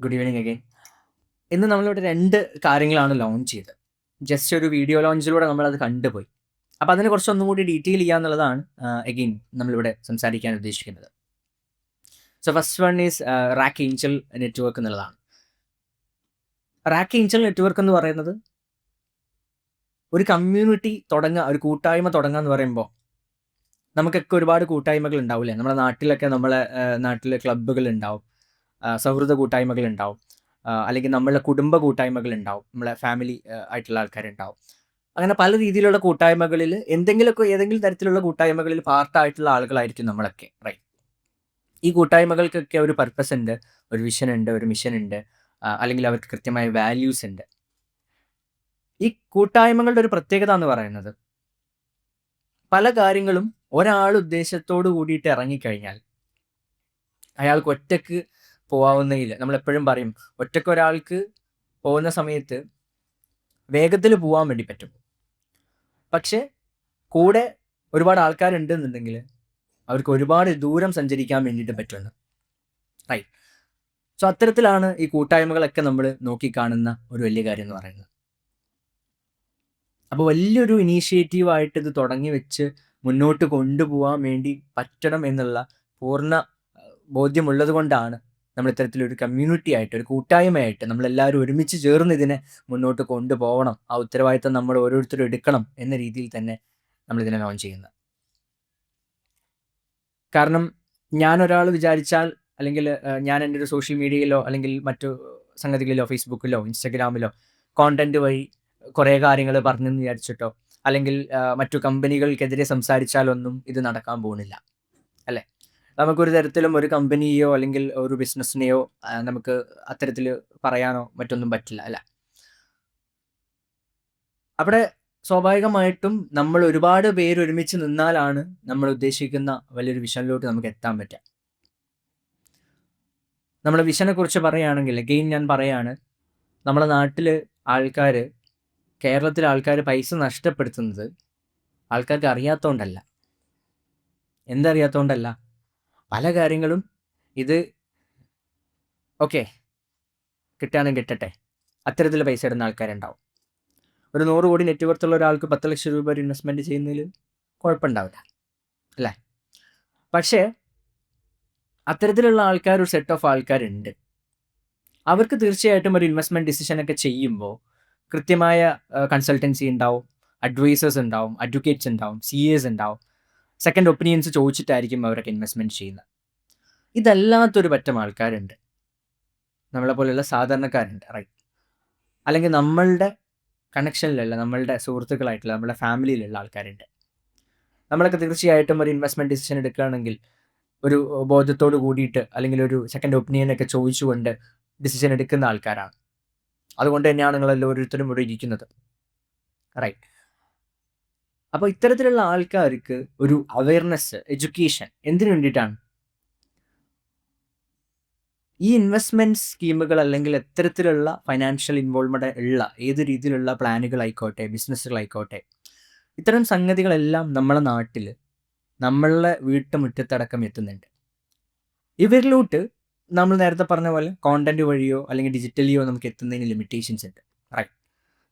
Good evening again. ഇന്ന് നമ്മളിവിടെ 2 കാര്യങ്ങളാണ് ലോഞ്ച് ചെയ്തത്. ജസ്റ്റ് ഒരു വീഡിയോ ലോഞ്ചിലൂടെ നമ്മളത് കണ്ടുപോയി. അപ്പോൾ അതിനെ കുറച്ച് ഒന്നും കൂടി ഡീറ്റെയിൽ ചെയ്യാന്നുള്ളതാണ് അഗൈൻ നമ്മളിവിടെ സംസാരിക്കാൻ ഉദ്ദേശിക്കുന്നത്. So first one is rack Angel network എന്നുള്ളതാണ്. റാക്ക് ഏഞ്ചൽ നെറ്റ്വർക്ക് എന്ന് പറയുന്നത് ഒരു കമ്മ്യൂണിറ്റി തുടങ്ങുക, ഒരു കൂട്ടായ്മ തുടങ്ങുക എന്ന് പറയുമ്പോൾ നമുക്കൊക്കെ ഒരുപാട് കൂട്ടായ്മകൾ ഉണ്ടാവില്ലേ? നമ്മുടെ നാട്ടിലൊക്കെ നാട്ടിൽ ക്ലബ്ബുകൾ ഉണ്ടാവും, സൗഹൃദ കൂട്ടായ്മകൾ ഉണ്ടാവും, അല്ലെങ്കിൽ നമ്മളുടെ കുടുംബ കൂട്ടായ്മകൾ ഉണ്ടാവും, നമ്മളെ ഫാമിലി ആയിട്ടുള്ള ആൾക്കാരുണ്ടാവും. അങ്ങനെ പല രീതിയിലുള്ള കൂട്ടായ്മകളിൽ ഏതെങ്കിലും തരത്തിലുള്ള കൂട്ടായ്മകളിൽ പാർട്ടായിട്ടുള്ള ആളുകളായിരിക്കും നമ്മളൊക്കെ, റൈറ്റ്? ഈ കൂട്ടായ്മകൾക്കൊക്കെ ഒരു പർപ്പസ് ഉണ്ട്, ഒരു വിഷൻ ഉണ്ട്, ഒരു മിഷൻ ഉണ്ട്, അല്ലെങ്കിൽ അവർക്ക് കൃത്യമായ വാല്യൂസ് ഉണ്ട്. ഈ കൂട്ടായ്മകളുടെ ഒരു പ്രത്യേകത എന്ന് പറയുന്നത് പല കാര്യങ്ങളും ഒരാൾ ഉദ്ദേശത്തോട് കൂടിയിട്ട് ഇറങ്ങിക്കഴിഞ്ഞാൽ അയാൾക്ക് ഒറ്റക്ക് പോവാവുന്നതില്ല. നമ്മളെപ്പോഴും പറയും, ഒറ്റക്ക് ഒരാൾക്ക് പോകുന്ന സമയത്ത് വേഗത്തിൽ പോകാൻ വേണ്ടി പറ്റും. പക്ഷേ കൂടെ ഒരുപാട് ആൾക്കാരുണ്ടെന്നുണ്ടെങ്കിൽ അവർക്ക് ഒരുപാട് ദൂരം സഞ്ചരിക്കാൻ വേണ്ടിയിട്ട് പറ്റുമെന്ന്, റൈറ്റ്? സോ അത്തരത്തിലാണ് ഈ കൂട്ടായ്മകളൊക്കെ നമ്മൾ നോക്കിക്കാണുന്ന ഒരു വലിയ കാര്യം എന്ന് പറയുന്നത്. അപ്പോൾ വലിയൊരു ഇനീഷ്യേറ്റീവായിട്ട് ഇത് തുടങ്ങി വെച്ച് മുന്നോട്ട് കൊണ്ടുപോകാൻ വേണ്ടി പറ്റണം എന്നുള്ള പൂർണ്ണ ബോധ്യമുള്ളത് കൊണ്ടാണ് നമ്മൾ ഇത്തരത്തിലൊരു കമ്മ്യൂണിറ്റി ആയിട്ട്, ഒരു കൂട്ടായ്മയായിട്ട് നമ്മളെല്ലാവരും ഒരുമിച്ച് ചേർന്ന് ഇതിനെ മുന്നോട്ട് കൊണ്ടുപോകണം, ആ ഉത്തരവാദിത്തം നമ്മൾ ഓരോരുത്തരും എടുക്കണം എന്ന രീതിയിൽ തന്നെ നമ്മളിതിനെ ലോഞ്ച് ചെയ്യുന്നത്. കാരണം ഞാനൊരാൾ വിചാരിച്ചാൽ, അല്ലെങ്കിൽ ഞാൻ എൻ്റെ ഒരു സോഷ്യൽ മീഡിയയിലോ അല്ലെങ്കിൽ മറ്റു സംഗതികളിലോ ഫേസ്ബുക്കിലോ ഇൻസ്റ്റഗ്രാമിലോ കോണ്ടന്റ് വഴി കുറേ കാര്യങ്ങൾ പറഞ്ഞെന്ന് വിചാരിച്ചിട്ടോ അല്ലെങ്കിൽ മറ്റു കമ്പനികൾക്കെതിരെ സംസാരിച്ചാലൊന്നും ഇത് നടക്കാൻ പോകുന്നില്ല, അല്ലേ? നമുക്കൊരു തരത്തിലും ഒരു കമ്പനിയെയോ അല്ലെങ്കിൽ ഒരു ബിസിനസ്സിനെയോ നമുക്ക് അത്തരത്തിൽ പറയാനോ മറ്റൊന്നും പറ്റില്ല, അല്ല? അവിടെ സ്വാഭാവികമായിട്ടും നമ്മൾ ഒരുപാട് പേര് ഒരുമിച്ച് നിന്നാലാണ് നമ്മൾ ഉദ്ദേശിക്കുന്ന വലിയൊരു വിഷനിലോട്ട് നമുക്ക് എത്താൻ പറ്റുക. നമ്മുടെ വിഷനെ കുറിച്ച് പറയുകയാണെങ്കിൽ അഗെയിൻ ഞാൻ പറയാണ്, നമ്മുടെ നാട്ടിൽ ആൾക്കാർ, കേരളത്തിലെ ആൾക്കാർ പൈസ നഷ്ടപ്പെടുത്തുന്നത് ആൾക്കാർക്ക് അറിയാത്തതുകൊണ്ടല്ല. എന്തറിയാത്തതുകൊണ്ടല്ല, പല കാര്യങ്ങളും ഇത് ഓക്കെ കിട്ടാനും കിട്ടട്ടെ, അത്തരത്തിൽ പൈസ ഇടുന്ന ആൾക്കാരുണ്ടാവും. ഒരു 100 കോടി നെറ്റ് വർത്തുള്ള ഒരാൾക്ക് 10 ലക്ഷം രൂപ ഒരു ഇൻവെസ്റ്റ്മെൻറ്റ് ചെയ്യുന്നതിൽ കുഴപ്പമുണ്ടാവില്ല, അല്ലേ? പക്ഷേ അത്തരത്തിലുള്ള ആൾക്കാർ, ഒരു സെറ്റ് ഓഫ് ആൾക്കാരുണ്ട്. അവർക്ക് തീർച്ചയായിട്ടും ഒരു ഇൻവെസ്റ്റ്മെൻറ്റ് ഡിസിഷനൊക്കെ ചെയ്യുമ്പോൾ കൃത്യമായ കൺസൾട്ടൻസി ഉണ്ടാവും, അഡ്വൈസേഴ്സ് ഉണ്ടാവും, അഡ്വക്കേറ്റ്സ് ഉണ്ടാവും, CAs ഉണ്ടാവും, സെക്കൻഡ് ഒപ്പീനിയൻസ് ചോദിച്ചിട്ടായിരിക്കും അവരൊക്കെ ഇൻവെസ്റ്റ്മെൻറ്റ് ചെയ്യുന്നത്. ഇതല്ലാത്തൊരു പറ്റം ആൾക്കാരുണ്ട്, നമ്മളെ പോലെയുള്ള സാധാരണക്കാരുണ്ട്, റൈറ്റ്? അല്ലെങ്കിൽ നമ്മളുടെ കണക്ഷനിലുള്ള, നമ്മളുടെ സുഹൃത്തുക്കളായിട്ടുള്ള, നമ്മുടെ ഫാമിലിയിലുള്ള ആൾക്കാരുണ്ട്. നമ്മളൊക്കെ തീർച്ചയായിട്ടും ഒരു ഇൻവെസ്റ്റ്മെൻറ്റ് ഡിസിഷൻ എടുക്കുകയാണെങ്കിൽ ഒരു ബോധത്തോട് കൂടിയിട്ട് അല്ലെങ്കിൽ ഒരു സെക്കൻഡ് ഒപ്പീനിയനൊക്കെ ചോദിച്ചുകൊണ്ട് ഡിസിഷൻ എടുക്കുന്ന ആൾക്കാരാണ്. അതുകൊണ്ട് തന്നെയാണ് നിങ്ങളെല്ലാം ഓരോരുത്തരും ഇവിടെ ഇരിക്കുന്നത്, റൈറ്റ്? അപ്പോൾ ഇത്തരത്തിലുള്ള ആൾക്കാർക്ക് ഒരു അവയർനെസ്, എഡ്യൂക്കേഷൻ എന്തിനു വേണ്ടിയിട്ടാണ്? ഈ ഇൻവെസ്റ്റ്മെൻറ്റ് സ്കീമുകൾ അല്ലെങ്കിൽ എത്തരത്തിലുള്ള ഫൈനാൻഷ്യൽ ഇൻവോൾവ്മെൻ്റ് ഉള്ള ഏത് രീതിയിലുള്ള പ്ലാനുകളായിക്കോട്ടെ, ബിസിനസ്സുകളായിക്കോട്ടെ, ഇത്തരം സംഗതികളെല്ലാം നമ്മളെ നാട്ടിൽ നമ്മളുടെ വീട്ടുമുറ്റത്തടക്കം എത്തുന്നുണ്ട്. ഇവരിലോട്ട് നമ്മൾ നേരത്തെ പറഞ്ഞ പോലെ കോണ്ടന്റ് വഴിയോ അല്ലെങ്കിൽ ഡിജിറ്റലിയോ നമുക്ക് എത്തുന്നതിന് ലിമിറ്റേഷൻസ് ഉണ്ട്, റൈറ്റ്?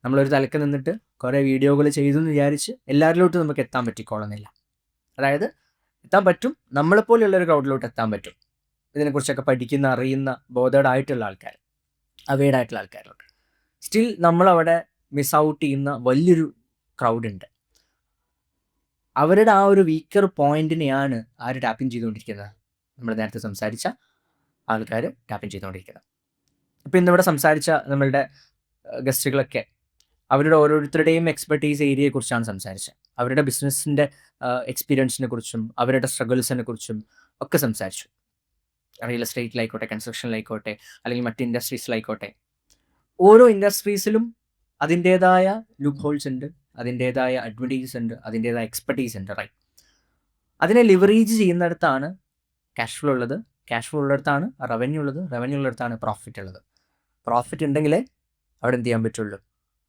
നമ്മളൊരു തലക്ക് നിന്നിട്ട് കുറേ വീഡിയോകൾ ചെയ്തു എന്ന് വിചാരിച്ച് എല്ലാവരിലോട്ടും നമുക്ക് എത്താൻ പറ്റിക്കോളുന്നില്ല. അതായത് എത്താൻ പറ്റും, നമ്മളെപ്പോലെയുള്ള ഒരു ക്രൗഡിലോട്ട് എത്താൻ പറ്റും, ഇതിനെക്കുറിച്ചൊക്കെ പഠിക്കുന്ന, അറിയുന്ന, ബോധേഡായിട്ടുള്ള ആൾക്കാർ, അവെയ്ഡായിട്ടുള്ള ആൾക്കാരിലോട്ട്. സ്റ്റിൽ നമ്മളവിടെ മിസ് ഔട്ട് ചെയ്യുന്ന വലിയൊരു ക്രൗഡുണ്ട്. അവരുടെ ആ ഒരു വീക്കർ പോയിന്റിനെയാണ് ആര് ടാപ്പിംഗ് ചെയ്തുകൊണ്ടിരിക്കുന്നത്? നമ്മൾ നേരത്തെ സംസാരിച്ച ആൾക്കാർ ടാപ്പിംഗ് ചെയ്തുകൊണ്ടിരിക്കുന്നത്. ഇപ്പോൾ ഇന്നിവിടെ സംസാരിച്ച നമ്മളുടെ ഗസ്റ്റുകളൊക്കെ അവരുടെ ഓരോരുത്തരുടെയും എക്സ്പെർട്ടീസ് ഏരിയയെക്കുറിച്ചാണ് സംസാരിച്ചത്. അവരുടെ ബിസിനസ്സിൻ്റെ എക്സ്പീരിയൻസിനെ കുറിച്ചും അവരുടെ സ്ട്രഗിൾസിനെ കുറിച്ചും ഒക്കെ സംസാരിച്ചു. റിയൽ എസ്റ്റേറ്റിലായിക്കോട്ടെ, കൺസ്ട്രക്ഷനിലായിക്കോട്ടെ, അല്ലെങ്കിൽ മറ്റ് ഇൻഡസ്ട്രീസിലായിക്കോട്ടെ. ഓരോ ഇൻഡസ്ട്രീസിലും അതിൻ്റേതായ ലൂപ്പ് ഹോൾസ് ഉണ്ട്, അതിൻ്റേതായ അഡ്വാൻറ്റേജസ് ഉണ്ട്, അതിൻ്റേതായ എക്സ്പെർട്ടീസ് ഉണ്ട്, റൈറ്റ്? അതിനെ ലിവറേജ് ചെയ്യുന്നിടത്താണ് ക്യാഷ് ഫ്ലോ ഉള്ളത്, ക്യാഷ് ഫ്ലോ ഉള്ളിടത്താണ് റവന്യൂ ഉള്ളത്, റവന്യൂ ഉള്ളിടത്താണ് പ്രോഫിറ്റ് ഉള്ളത്. പ്രോഫിറ്റ് ഉണ്ടെങ്കിലേ അവിടെ എന്ത് ചെയ്യാൻ പറ്റുള്ളൂ,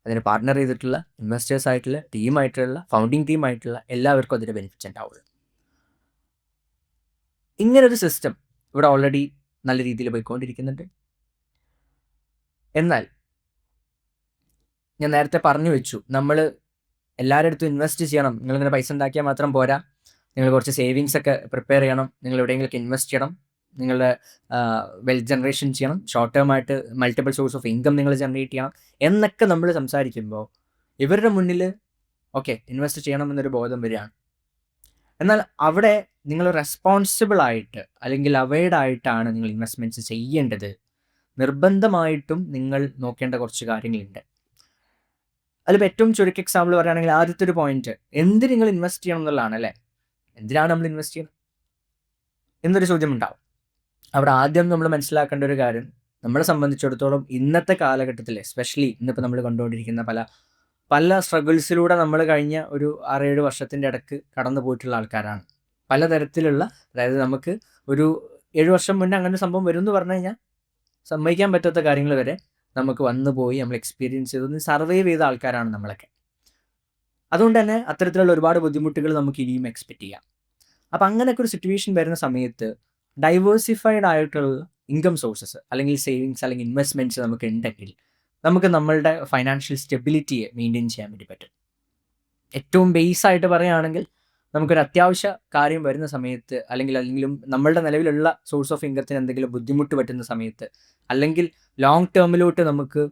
അതിന് പാർട്ട്ണർ ചെയ്തിട്ടുള്ള ഇൻവെസ്റ്റേഴ്സ് ആയിട്ടുള്ള ടീമായിട്ടുള്ള ഫൗണ്ടിങ് ടീമായിട്ടുള്ള എല്ലാവർക്കും അതിൻ്റെ ബെനിഫിറ്റ്സ് ഉണ്ടാവുള്ളൂ. ഇങ്ങനൊരു സിസ്റ്റം ഇവിടെ ഓൾറെഡി നല്ല രീതിയിൽ പോയിക്കൊണ്ടിരിക്കുന്നുണ്ട്. എന്നാൽ ഞാൻ നേരത്തെ പറഞ്ഞു വെച്ചു, നമ്മൾ എല്ലാവരുടെ അടുത്തും ഇൻവെസ്റ്റ് ചെയ്യണം. നിങ്ങളിങ്ങനെ പൈസ ഉണ്ടാക്കിയാൽ മാത്രം പോരാ, നിങ്ങൾ കുറച്ച് സേവിങ്സ് ഒക്കെ പ്രിപ്പയർ ചെയ്യണം, നിങ്ങൾ എവിടെയെങ്കിലൊക്കെ ഇൻവെസ്റ്റ് ചെയ്യണം, നിങ്ങളുടെ വെൽത്ത് ജനറേഷൻ ചെയ്യണം, ഷോർട്ട് ടേം ആയിട്ട് മൾട്ടിപ്പിൾ സോഴ്സ് ഓഫ് ഇൻകം നിങ്ങൾ ജനറേറ്റ് ചെയ്യണം എന്നൊക്കെ നമ്മൾ സംസാരിക്കുമ്പോൾ ഇവരുടെ മുന്നിൽ ഓക്കെ ഇൻവെസ്റ്റ് ചെയ്യണമെന്നൊരു ബോധം വരികയാണ്. എന്നാൽ അവിടെ നിങ്ങൾ റെസ്പോൺസിബിൾ ആയിട്ട് അല്ലെങ്കിൽ അവെയർഡ് ആയിട്ടാണ് നിങ്ങൾ ഇൻവെസ്റ്റ്മെൻറ്റ്സ് ചെയ്യേണ്ടത്. നിർബന്ധമായിട്ടും നിങ്ങൾ നോക്കേണ്ട കുറച്ച് കാര്യങ്ങളുണ്ട്. അതിലിപ്പോൾ ഏറ്റവും ചുരുക്ക എക്സാമ്പിൾ പറയുകയാണെങ്കിൽ ആദ്യത്തെ ഒരു പോയിന്റ്, എന്തിന് നിങ്ങൾ ഇൻവെസ്റ്റ് ചെയ്യണം എന്നുള്ളതാണ്. അല്ലേ, എന്തിനാണ് നമ്മൾ ഇൻവെസ്റ്റ് ചെയ്യുന്നത് എന്നൊരു ചോദ്യം ഉണ്ടാവും. അവിടെ ആദ്യം നമ്മൾ മനസ്സിലാക്കേണ്ട ഒരു കാര്യം, നമ്മളെ സംബന്ധിച്ചിടത്തോളം ഇന്നത്തെ കാലഘട്ടത്തിൽ എസ്പെഷ്യലി ഇന്നിപ്പോൾ നമ്മൾ കണ്ടുകൊണ്ടിരിക്കുന്ന പല സ്ട്രഗിൾസിലൂടെ നമ്മൾ കഴിഞ്ഞ ഒരു 6-7 വർഷത്തിൻ്റെ ഇടയ്ക്ക് കടന്നു പോയിട്ടുള്ള ആൾക്കാരാണ്. പലതരത്തിലുള്ള, അതായത് നമുക്ക് ഒരു 7 വർഷം മുന്നേ അങ്ങനെ ഒരു സംഭവം വരും എന്ന് പറഞ്ഞു കഴിഞ്ഞാൽ സമ്മതിക്കാൻ പറ്റാത്ത കാര്യങ്ങൾ വരെ നമുക്ക് വന്നു പോയി നമ്മൾ എക്സ്പീരിയൻസ് ചെയ്തൊന്ന് സർവൈവ് ചെയ്ത ആൾക്കാരാണ് നമ്മളൊക്കെ. അതുകൊണ്ട് തന്നെ അത്തരത്തിലുള്ള ഒരുപാട് ബുദ്ധിമുട്ടുകൾ നമുക്ക് ഇനിയും എക്സ്പെക്റ്റ് ചെയ്യാം. അപ്പം അങ്ങനെയൊക്കെ ഒരു സിറ്റുവേഷൻ വരുന്ന സമയത്ത് ഡൈവേഴ്സിഫൈഡ് ആയിട്ടുള്ള ഇൻകം സോഴ്സസ് അല്ലെങ്കിൽ സേവിങ്സ് അല്ലെങ്കിൽ ഇൻവെസ്റ്റ്മെൻറ്റ്സ് നമുക്ക് ഉണ്ടെങ്കിൽ നമുക്ക് നമ്മളുടെ ഫൈനാൻഷ്യൽ സ്റ്റെബിലിറ്റിയെ മെയിൻറ്റെയിൻ ചെയ്യാൻ വേണ്ടി പറ്റും. ഏറ്റവും ബേസ് ആയിട്ട് പറയുകയാണെങ്കിൽ നമുക്കൊരു അത്യാവശ്യ കാര്യം വരുന്ന സമയത്ത് അല്ലെങ്കിലും നമ്മളുടെ നിലവിലുള്ള സോഴ്സ് ഓഫ് ഇൻകത്തിന് എന്തെങ്കിലും ബുദ്ധിമുട്ട് പറ്റുന്ന സമയത്ത്, അല്ലെങ്കിൽ ലോങ് ടേമിലോട്ട് നമുക്ക്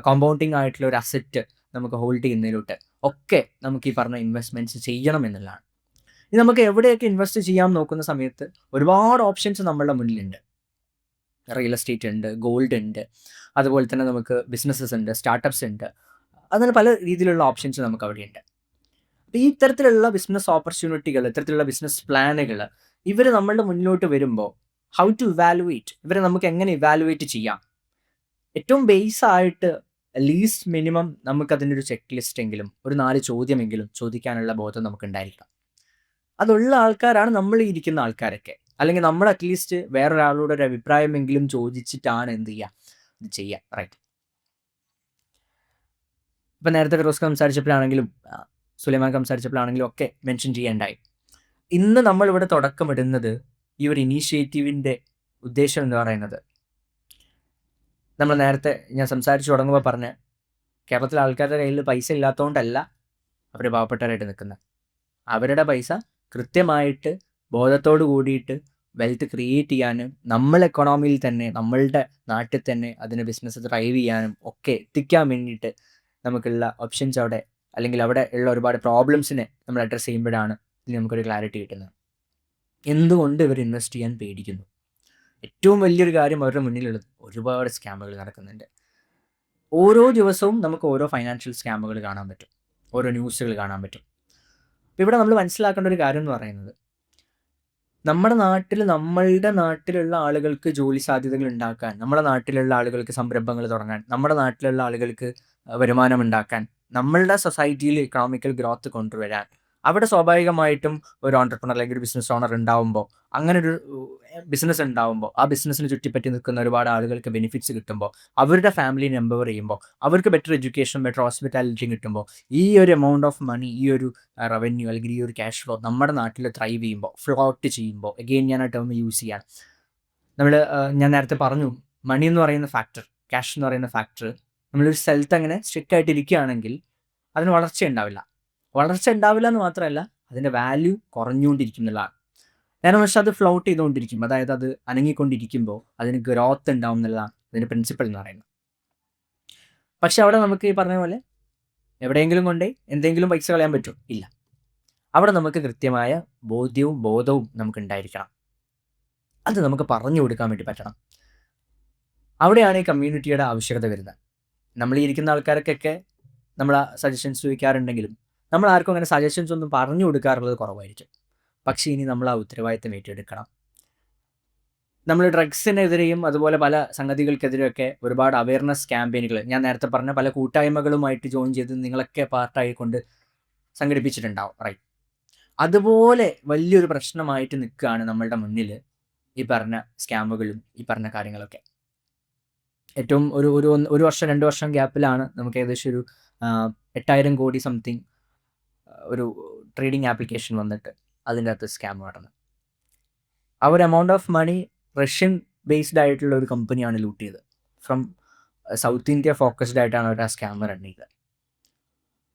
കോമ്പൗണ്ടിങ് ആയിട്ടുള്ള ഒരു അസറ്റ് നമുക്ക് ഹോൾഡ് ചെയ്യുന്നതിലോട്ട് ഒക്കെ നമുക്ക് ഈ പറഞ്ഞ ഇൻവെസ്റ്റ്മെൻറ്റ്സ് ചെയ്യണം എന്നുള്ളതാണ്. ഇനി നമുക്ക് എവിടെയൊക്കെ ഇൻവെസ്റ്റ് ചെയ്യാൻ നോക്കുന്ന സമയത്ത് ഒരുപാട് ഓപ്ഷൻസ് നമ്മളുടെ മുന്നിലുണ്ട്. റിയൽ എസ്റ്റേറ്റ് ഉണ്ട്, ഗോൾഡ് ഉണ്ട്, അതുപോലെ തന്നെ നമുക്ക് ബിസിനസ്സസ് ഉണ്ട്, സ്റ്റാർട്ടപ്സ് ഉണ്ട്, അങ്ങനെ പല രീതിയിലുള്ള ഓപ്ഷൻസ് നമുക്ക് അവിടെയുണ്ട്. അപ്പോൾ ഈ ഇത്തരത്തിലുള്ള ബിസിനസ് ഓപ്പർച്യൂണിറ്റികൾ, ഇത്തരത്തിലുള്ള ബിസിനസ് പ്ലാനുകൾ ഇവർ നമ്മളുടെ മുന്നിലോട്ട് വരുമ്പോൾ ഹൗ ടു ഇവാലുവേറ്റ്, ഇവരെ നമുക്ക് എങ്ങനെ ഇവാലുവേറ്റ് ചെയ്യാം? ഏറ്റവും ബേസ് ആയിട്ട് ലീസ്റ്റ് മിനിമം നമുക്കതിൻ്റെ ഒരു ചെക്ക് ലിസ്റ്റ് എങ്കിലും, ഒരു 4 ചോദ്യമെങ്കിലും ചോദിക്കാനുള്ള ബോധം നമുക്ക് ഉണ്ടായിരിക്കണം. അതുള്ള ആൾക്കാരാണ് നമ്മൾ ഇരിക്കുന്ന ആൾക്കാരൊക്കെ. അല്ലെങ്കിൽ നമ്മൾ അറ്റ്ലീസ്റ്റ് വേറൊരാളോട് ഒരു അഭിപ്രായമെങ്കിലും ചോദിച്ചിട്ടാണ് എന്ത് ചെയ്യുക, ഇത് ചെയ്യുക. റൈറ്റ്. ഇപ്പം നേരത്തെ ഫിറോസ് സംസാരിച്ചപ്പോഴാണെങ്കിലും സുലൈമാൻ സംസാരിച്ചപ്പോഴാണെങ്കിലും ഒക്കെ മെൻഷൻ ചെയ്യേണ്ടായി. ഇന്ന് നമ്മളിവിടെ തുടക്കമിടുന്നത് ഈ ഒരു ഇനീഷ്യേറ്റീവിൻ്റെ ഉദ്ദേശം എന്ന് പറയുന്നത്, നമ്മൾ നേരത്തെ ഞാൻ സംസാരിച്ച് തുടങ്ങുമ്പോൾ പറഞ്ഞ കേരളത്തിലെ ആൾക്കാരുടെ കയ്യിൽ പൈസ ഇല്ലാത്തതുകൊണ്ടല്ല അവർ പാവപ്പെട്ടവരായിട്ട് നിൽക്കുന്നത്. അവരുടെ പൈസ കൃത്യമായിട്ട് ബോധത്തോട് കൂടിയിട്ട് വെൽത്ത് ക്രിയേറ്റ് ചെയ്യാനും നമ്മൾ എക്കോണമിയിൽ തന്നെ നമ്മളുടെ നാട്ടിൽ തന്നെ അതിന് ബിസിനസ് ഡ്രൈവ് ചെയ്യാനും ഒക്കെ എത്തിക്കാൻ വേണ്ടിയിട്ട് നമുക്കുള്ള ഓപ്ഷൻസ് അവിടെ, അല്ലെങ്കിൽ അവിടെ ഉള്ള ഒരുപാട് പ്രോബ്ലംസിനെ നമ്മൾ അഡ്രസ്സ് ചെയ്യുമ്പോഴാണ് ഇതിന് നമുക്കൊരു ക്ലാരിറ്റി കിട്ടുന്നത്. എന്തുകൊണ്ട് ഇവർ ഇൻവെസ്റ്റ് ചെയ്യാൻ പേടിക്കുന്നു? ഏറ്റവും വലിയൊരു കാര്യം അവരുടെ മുന്നിലുള്ളത് ഒരുപാട് സ്കാമുകൾ നടക്കുന്നുണ്ട്. ഓരോ ദിവസവും നമുക്ക് ഓരോ ഫൈനാൻഷ്യൽ സ്കാമുകൾ കാണാൻ പറ്റും, ഓരോ ന്യൂസുകൾ കാണാൻ പറ്റും. അപ്പോൾ ഇവിടെ നമ്മൾ മനസ്സിലാക്കേണ്ട ഒരു കാര്യം എന്ന് പറയുന്നത്, നമ്മളുടെ നാട്ടിലുള്ള ആളുകൾക്ക് ജോലി സാധ്യതകൾ ഉണ്ടാക്കാൻ, നമ്മുടെ നാട്ടിലുള്ള ആളുകൾക്ക് സംരംഭങ്ങൾ തുടങ്ങാൻ, നമ്മുടെ നാട്ടിലുള്ള ആളുകൾക്ക് വരുമാനം ഉണ്ടാക്കാൻ, നമ്മളുടെ സൊസൈറ്റിയിൽ ഇക്കണോമിക്കൽ ഗ്രോത്ത് കൊണ്ടുവരാൻ, അവിടെ സ്വാഭാവികമായിട്ടും ഒരു ഓൺടർപ്രണർ അല്ലെങ്കിൽ ഒരു ബിസിനസ് ഓണർ ഉണ്ടാവുമ്പോൾ, അങ്ങനെ ഒരു ബിസിനസ് ഉണ്ടാവുമ്പോൾ ആ ബിസിനസ്സിന് ചുറ്റിപ്പറ്റി നിൽക്കുന്ന ഒരുപാട് ആളുകൾക്ക് ബെനിഫിറ്റ്സ് കിട്ടുമ്പോൾ, അവരുടെ ഫാമിലിനെ എംപവർ ചെയ്യുമ്പോൾ, അവർക്ക് ബെറ്റർ എഡ്യൂക്കേഷൻ, ബെറ്റർ ഹോസ്പിറ്റാലിറ്റി കിട്ടുമ്പോൾ, ഈ ഒരു എമൗണ്ട് ഓഫ് മണി, ഈ ഒരു റവന്യൂ അല്ലെങ്കിൽ ഈ ഒരു ക്യാഷ് ഫ്ലോ നമ്മുടെ നാട്ടിൽ ത്രൈവ് ചെയ്യുമ്പോൾ, ഫ്ലോട്ട് ചെയ്യുമ്പോൾ, എഗെയിൻ ഞാൻ ആ ടേം യൂസ് ചെയ്യാണ്. ഞാൻ നേരത്തെ പറഞ്ഞു, മണി എന്ന് പറയുന്ന ഫാക്ടർ, ക്യാഷ് എന്ന് പറയുന്ന ഫാക്ടർ നമ്മളൊരു സ്ഥലത്ത് അങ്ങനെ സ്ട്രിക്റ്റ് ആയിട്ട് ഇരിക്കുകയാണെങ്കിൽ അതിന് വളർച്ച ഉണ്ടാവില്ല എന്ന് മാത്രമല്ല, അതിൻ്റെ വാല്യൂ കുറഞ്ഞുകൊണ്ടിരിക്കും എന്നുള്ളതാണ്. നേരെ പക്ഷേ അത് ഫ്ലോട്ട് ചെയ്തുകൊണ്ടിരിക്കും, അതായത് അത് അനങ്ങിക്കൊണ്ടിരിക്കുമ്പോൾ അതിന് ഗ്രോത്ത് ഉണ്ടാവും എന്നുള്ളതാണ് അതിൻ്റെ പ്രിൻസിപ്പൽ എന്ന് പറയുന്നത്. പക്ഷെ അവിടെ നമുക്ക് ഈ പറഞ്ഞ പോലെ എവിടെയെങ്കിലും കൊണ്ടേ എന്തെങ്കിലും പൈസ കളയാൻ പറ്റുമോ? ഇല്ല. അവിടെ നമുക്ക് കൃത്യമായ ബോധവും നമുക്ക് ഉണ്ടായിരിക്കണം. അത് നമുക്ക് പറഞ്ഞു കൊടുക്കാൻ വേണ്ടി പറ്റണം. അവിടെയാണ് ഈ കമ്മ്യൂണിറ്റിയുടെ ആവശ്യകത വരുന്നത്. നമ്മൾ ഈ ഇരിക്കുന്ന ആൾക്കാർക്കൊക്കെ നമ്മൾ സജഷൻസ് ചോദിക്കാറുണ്ടെങ്കിലും നമ്മൾ ആർക്കും അങ്ങനെ സജഷൻസ് ഒന്നും പറഞ്ഞു കൊടുക്കാറുള്ളത് കുറവായിരിക്കും. പക്ഷേ ഇനി നമ്മൾ ആ ഉത്തരവാദിത്തം ഏറ്റെടുക്കണം. നമ്മൾ ഡ്രഗ്സിനെതിരെയും അതുപോലെ പല സംഗതികൾക്കെതിരെയൊക്കെ ഒരുപാട് അവയർനെസ് ക്യാമ്പയിനുകൾ, ഞാൻ നേരത്തെ പറഞ്ഞ പല കൂട്ടായ്മകളുമായിട്ട് ജോയിൻ ചെയ്ത് നിങ്ങളൊക്കെ പാർട്ടായിക്കൊണ്ട് സംഘടിപ്പിച്ചിട്ടുണ്ടാവും. റൈറ്റ്. അതുപോലെ വലിയൊരു പ്രശ്നമായിട്ട് നിൽക്കുകയാണ് നമ്മളുടെ മുന്നിൽ ഈ പറഞ്ഞ സ്കാമുകളും ഈ പറഞ്ഞ കാര്യങ്ങളൊക്കെ. ഏറ്റവും ഒരു വർഷം 2 വർഷം ഗ്യാപ്പിലാണ് നമുക്ക് ഏകദേശം ഒരു 8,000 കോടി സംതിങ് ഒരു ട്രേഡിംഗ് ആപ്ലിക്കേഷൻ വന്നിട്ട് അതിൻ്റെ അകത്ത് സ്കാം നടന്നത്. ആ ഒരു amount of money Russian based ആയിട്ടുള്ള ഒരു കമ്പനിയാണ് ലൂട്ട് ചെയ്തത്. ഫ്രം സൗത്ത് ഇന്ത്യ ഫോക്കസ്ഡ് ആയിട്ടാണ് അവർ ആ സ്കാം റൺ ചെയ്തത്.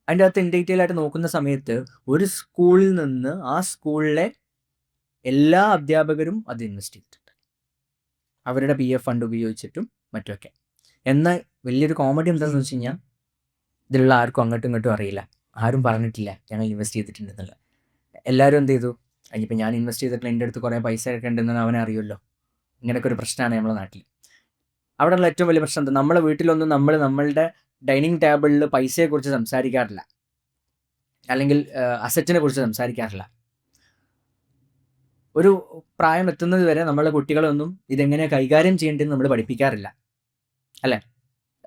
അതിൻ്റെ അകത്ത് ഇൻ ഡീറ്റെയിൽ ആയിട്ട് നോക്കുന്ന സമയത്ത് ഒരു സ്കൂളിൽ നിന്ന് ആ സ്കൂളിലെ എല്ലാ അധ്യാപകരും അത് ഇൻവെസ്റ്റ് ചെയ്തിട്ടുണ്ട്, അവരുടെ PF ഫണ്ട് ഉപയോഗിച്ചിട്ടും മറ്റുമൊക്കെ. എന്നാൽ വലിയൊരു കോമഡി എന്താണെന്ന് വെച്ച് കഴിഞ്ഞാൽ ഇതിലുള്ള ആർക്കും അങ്ങോട്ടും ഇങ്ങോട്ടും അറിയില്ല, ആരും പറഞ്ഞിട്ടില്ല ഞങ്ങൾ ഇൻവെസ്റ്റ് ചെയ്തിട്ടുണ്ടെന്നുള്ള. എല്ലാവരും എന്ത് ചെയ്തു, ഇനിയിപ്പോൾ ഞാൻ ഇൻവെസ്റ്റ് ചെയ്തിട്ടില്ല, എൻ്റെ അടുത്ത് കുറേ പൈസ ഒക്കെ ഉണ്ടെന്ന് അവനെ അറിയുമല്ലോ. ഇങ്ങനെയൊക്കെ ഒരു പ്രശ്നമാണ് നമ്മുടെ നാട്ടിൽ. അവിടെയുള്ള ഏറ്റവും വലിയ പ്രശ്നം എന്താ, നമ്മളെ വീട്ടിലൊന്നും നമ്മളുടെ ഡൈനിങ് ടേബിളിൽ പൈസയെക്കുറിച്ച് സംസാരിക്കാറില്ല, അല്ലെങ്കിൽ അസറ്റിനെ കുറിച്ച് സംസാരിക്കാറില്ല. ഒരു പ്രായം എത്തുന്നത് വരെ നമ്മളെ കുട്ടികളൊന്നും ഇതെങ്ങനെ കൈകാര്യം ചെയ്യേണ്ടതെന്ന് നമ്മൾ പഠിപ്പിക്കാറില്ല, അല്ലേ?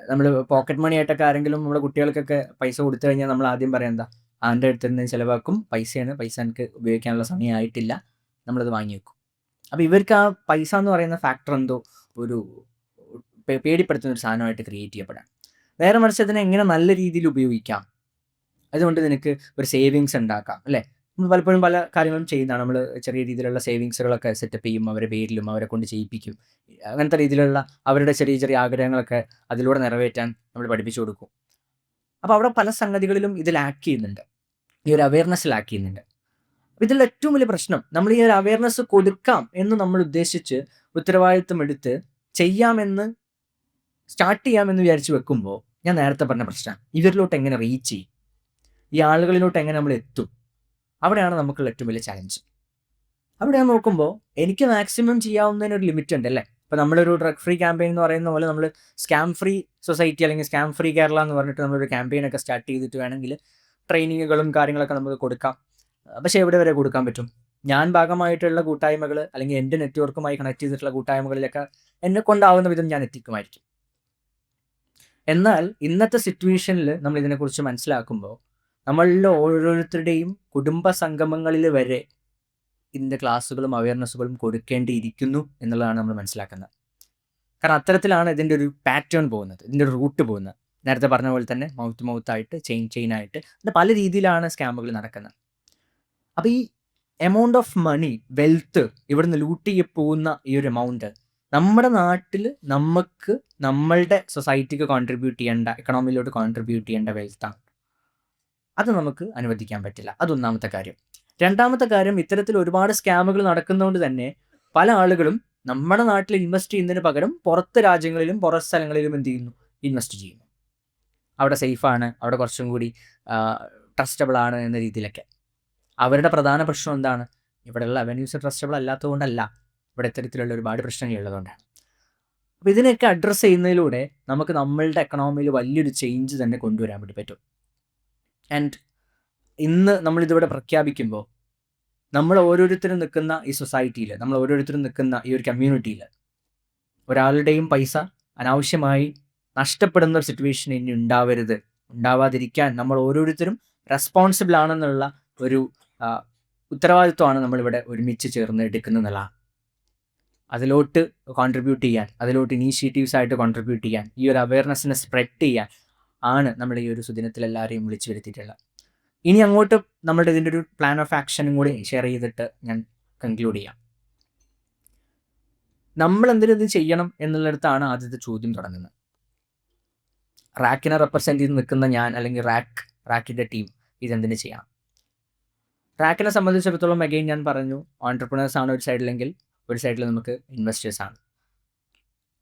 നമ്മൾ പോക്കറ്റ് മണി ആയിട്ടൊക്കെ ആരെങ്കിലും നമ്മുടെ കുട്ടികൾക്കൊക്കെ പൈസ കൊടുത്തു കഴിഞ്ഞാൽ നമ്മൾ ആദ്യം പറയാം എന്താ, ആൻ്റെ അടുത്ത് നിന്ന് ചിലവാക്കും, പൈസയാണ്, പൈസ എനിക്ക് ഉപയോഗിക്കാനുള്ള സമയമായിട്ടില്ല, നമ്മളത് വാങ്ങി വെക്കും. അപ്പോൾ ഇവർക്ക് ആ പൈസ എന്ന് പറയുന്ന ഫാക്ടർ എന്തോ ഒരു പേടിപ്പെടുത്തുന്ന ഒരു സാധനമായിട്ട് ക്രിയേറ്റ് ചെയ്യപ്പെടാം. നേരെ മറിച്ച് അതിനെ എങ്ങനെ നല്ല രീതിയിൽ ഉപയോഗിക്കാം, അതുകൊണ്ട് നിനക്ക് ഒരു സേവിങ്സ് ഉണ്ടാക്കാം, അല്ലേ? നമ്മൾ പലപ്പോഴും പല കാര്യങ്ങളും ചെയ്യുന്നതാണ്. നമ്മൾ ചെറിയ രീതിയിലുള്ള സേവിങ്സുകളൊക്കെ സെറ്റപ്പ് ചെയ്യും, അവരുടെ പേരിലും അവരെ കൊണ്ട് ചെയ്യിപ്പിക്കും. അങ്ങനത്തെ രീതിയിലുള്ള അവരുടെ ചെറിയ ചെറിയ ആഗ്രഹങ്ങളൊക്കെ അതിലൂടെ നിറവേറ്റാൻ നമ്മൾ പഠിപ്പിച്ചു കൊടുക്കും. അപ്പോൾ അവിടെ പല സംഗതികളിലും ഇത് ലാക്ക് ചെയ്യുന്നുണ്ട്, ഈ ഒരു അവയർനെസ് ലാക്ക് ചെയ്യുന്നുണ്ട്. ഇതിലുള്ള ഏറ്റവും വലിയ പ്രശ്നം, നമ്മൾ ഈ ഒരു അവയർനെസ് കൊടുക്കാം എന്ന് നമ്മൾ ഉദ്ദേശിച്ച് ഉത്തരവാദിത്വം എടുത്ത് ചെയ്യാമെന്ന് സ്റ്റാർട്ട് ചെയ്യാമെന്ന് വിചാരിച്ച് വെക്കുമ്പോൾ ഞാൻ നേരത്തെ പറഞ്ഞ പ്രശ്നം, ഇവരിലോട്ട് എങ്ങനെ റീച്ച് ചെയ്യും, ഈ ആളുകളിലോട്ട് എങ്ങനെ നമ്മൾ എത്തും, അവിടെയാണ് നമുക്കുള്ള ഏറ്റവും വലിയ ചലഞ്ച്. അവിടെ ഞാൻ നോക്കുമ്പോൾ എനിക്ക് മാക്സിമം ചെയ്യാവുന്നതിന് ഒരു ലിമിറ്റ് ഉണ്ട്, അല്ലേ? ഇപ്പോൾ നമ്മളൊരു ഡ്രഗ് ഫ്രീ ക്യാമ്പയിൻ എന്ന് പറയുന്ന പോലെ നമ്മൾ സ്കാം ഫ്രീ സൊസൈറ്റി അല്ലെങ്കിൽ സ്കാം ഫ്രീ കേരള എന്ന് പറഞ്ഞിട്ട് നമ്മളൊരു ക്യാമ്പയിനൊക്കെ സ്റ്റാർട്ട് ചെയ്തിട്ട് വേണമെങ്കിൽ ട്രെയിനിങ്ങുകളും കാര്യങ്ങളൊക്കെ നമുക്ക് കൊടുക്കാം. പക്ഷേ എവിടെ വരെ കൊടുക്കാൻ പറ്റും? ഞാൻ ഭാഗമായിട്ടുള്ള കൂട്ടായ്മകൾ അല്ലെങ്കിൽ എൻ്റെ നെറ്റ്വർക്കുമായി കണക്ട് ചെയ്തിട്ടുള്ള കൂട്ടായ്മകളിലൊക്കെ എന്നെ കൊണ്ടാവുന്ന വിധം ഞാൻ എത്തിക്കുമായിരിക്കും. എന്നാൽ ഇന്നത്തെ സിറ്റുവേഷനിൽ നമ്മൾ ഇതിനെക്കുറിച്ച് മനസ്സിലാക്കുമ്പോൾ നമ്മളിലെ ഓരോരുത്തരുടെയും കുടുംബ സംഗമങ്ങളിൽ വരെ ഇതിൻ്റെ ക്ലാസ്സുകളും അവയർനെസ്സുകളും കൊടുക്കേണ്ടിയിരിക്കുന്നു എന്നുള്ളതാണ് നമ്മൾ മനസ്സിലാക്കുന്നത്. കാരണം അത്തരത്തിലാണ് ഇതിൻ്റെ ഒരു പാറ്റേൺ പോകുന്നത്, ഇതിൻ്റെ ഒരു റൂട്ട് പോകുന്നത്. നേരത്തെ പറഞ്ഞ പോലെ തന്നെ മൗത്തായിട്ട് ചെയിനായിട്ട് ഇത് പല രീതിയിലാണ് സ്കാമുകൾ നടക്കുന്നത്. അപ്പോൾ ഈ എമൗണ്ട് ഓഫ് മണി, വെൽത്ത് ഇവിടുന്ന് ലൂട്ട് പോകുന്ന ഈ ഒരു എമൗണ്ട് നമ്മുടെ നാട്ടിൽ നമുക്ക് നമ്മളുടെ സൊസൈറ്റിക്ക് കോൺട്രിബ്യൂട്ട് ചെയ്യേണ്ട, എക്കണോമിയിലോട്ട് കോൺട്രിബ്യൂട്ട് ചെയ്യേണ്ട വെൽത്താണ്. അത് നമുക്ക് അനുവദിക്കാൻ പറ്റില്ല. അതൊന്നാമത്തെ കാര്യം. രണ്ടാമത്തെ കാര്യം, ഇത്തരത്തിൽ ഒരുപാട് സ്കാമുകൾ നടക്കുന്നതുകൊണ്ട് തന്നെ പല ആളുകളും നമ്മുടെ നാട്ടിൽ ഇൻവെസ്റ്റ് ചെയ്യുന്നതിന് പകരം പുറത്ത് രാജ്യങ്ങളിലും പുറത്ത് സ്ഥലങ്ങളിലും എന്ത് ചെയ്യുന്നു, ഇൻവെസ്റ്റ് ചെയ്യുന്നു. അവിടെ സേഫാണ്, അവിടെ കുറച്ചും കൂടി ട്രസ്റ്റബിൾ ആണ് എന്ന രീതിയിലൊക്കെ. അവരുടെ പ്രധാന പ്രശ്നം എന്താണ്? ഇവിടെയുള്ള അവന്യൂസ് ട്രസ്റ്റബിൾ അല്ലാത്തതുകൊണ്ടല്ല, ഇവിടെ ഇത്തരത്തിലുള്ള ഒരുപാട് പ്രശ്നങ്ങളുള്ളതുകൊണ്ടാണ്. അപ്പോൾ ഇതിനെയൊക്കെ അഡ്രസ്സ് ചെയ്യുന്നതിലൂടെ നമുക്ക് നമ്മളുടെ എക്കണോമിയിൽ വലിയൊരു ചേഞ്ച് തന്നെ കൊണ്ടുവരാൻ വേണ്ടി പറ്റും. ആൻഡ് ഇന്ന് നമ്മളിതിവിടെ പ്രഖ്യാപിക്കുമ്പോൾ നമ്മൾ ഓരോരുത്തരും നിൽക്കുന്ന ഈ സൊസൈറ്റിയിൽ, നമ്മൾ ഓരോരുത്തരും നിൽക്കുന്ന ഈ ഒരു കമ്മ്യൂണിറ്റിയിൽ ഒരാളുടെയും പൈസ അനാവശ്യമായി നഷ്ടപ്പെടുന്ന ഒരു സിറ്റുവേഷൻ ഇനി ഉണ്ടാവാതിരിക്കാൻ നമ്മൾ ഓരോരുത്തരും റെസ്പോൺസിബിൾ ആണെന്നുള്ള ഒരു ഉത്തരവാദിത്വമാണ് നമ്മളിവിടെ ഒരുമിച്ച് ചേർന്ന് എടുക്കുന്നതെന്നുള്ള. അതിലോട്ട് കോൺട്രിബ്യൂട്ട് ചെയ്യാൻ, അതിലോട്ട് ഇനീഷ്യേറ്റീവ്സ് ആയിട്ട് കോൺട്രിബ്യൂട്ട് ചെയ്യാൻ, ഈ ഒരു അവയർനെസ്സിനെ സ്പ്രെഡ് ചെയ്യാൻ ആണ് നമ്മൾ ഈ ഒരു സുദിനത്തിൽ എല്ലാവരെയും വിളിച്ചു വരുത്തിയിട്ടുള്ളത്. ഇനി അങ്ങോട്ട് നമ്മളുടെ ഇതിൻ്റെ ഒരു പ്ലാൻ ഓഫ് ആക്ഷനും കൂടി ഷെയർ ചെയ്തിട്ട് ഞാൻ കൺക്ലൂഡ് ചെയ്യാം. നമ്മൾ എന്തിനത് ചെയ്യണം എന്നുള്ളിടത്താണ് ആദ്യത്തെ ചോദ്യം തുടങ്ങുന്നത്. റാക്കിനെ റെപ്രസെൻറ്റ് ചെയ്ത് നിൽക്കുന്ന ഞാൻ, അല്ലെങ്കിൽ റാക്കിൻ്റെ ടീം ഇതെന്തിനു ചെയ്യണം? റാക്കിനെ സംബന്ധിച്ചിടത്തോളം അഗെയിൻ ഞാൻ പറഞ്ഞു, ഓൺടർപ്രണേഴ്സ് ആണ് ഒരു സൈഡിലെങ്കിൽ ഒരു സൈഡിൽ നമുക്ക് ഇൻവെസ്റ്റേഴ്സാണ്.